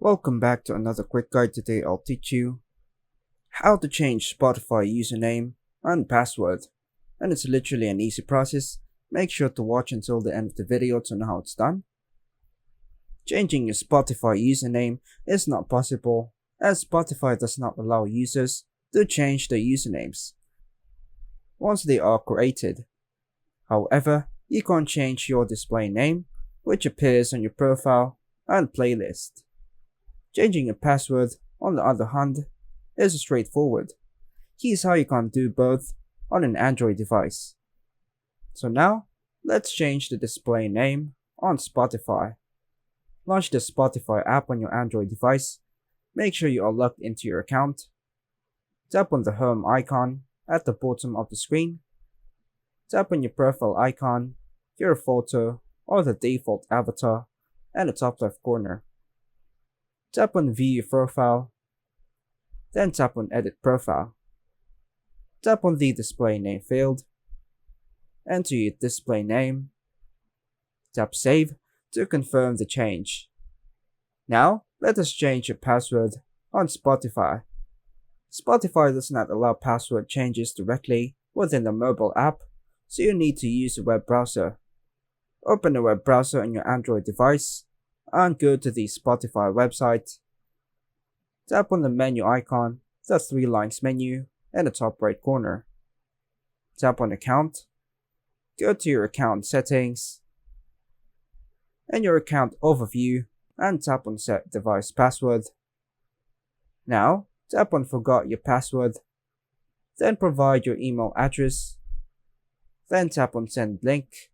Welcome back to another quick guide. Today I'll teach you how to change Spotify username and password. And it's literally an easy process. Make sure to watch until the end of the video to know how it's done. Changing your Spotify username is not possible as Spotify does not allow users to change their usernames once they are created. However, you can change your display name, which appears on your profile and playlist. Changing your password, on the other hand, is straightforward. Here's how you can do both on an Android device. So now, let's change the display name on Spotify. Launch the Spotify app on your Android device. Make sure you are logged into your account. Tap on the home icon at the bottom of the screen. Tap on your profile icon, your photo, or the default avatar at the top left corner. Tap on View Your Profile, then tap on Edit Profile. Tap on the display name field, enter your display name, tap Save to confirm the change. Now, let us change your password on Spotify. Spotify does not allow password changes directly within the mobile app, so you need to use a web browser. Open a web browser on your Android device and go to the Spotify website. Tap on the menu icon, the three lines menu, in the top right corner. Tap on Account, go to your account settings, and your account overview, and tap on Set Device Password. Now, tap on Forgot Your Password, then provide your email address, then tap on Send Link.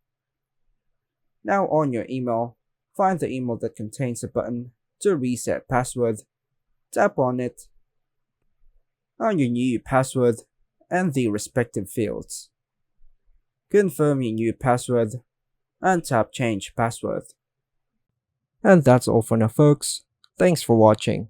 Now on your email, find the email that contains a button to reset password. Tap on it, on your new password and the respective fields. Confirm your new password and tap Change Password. And that's all for now, folks. Thanks for watching.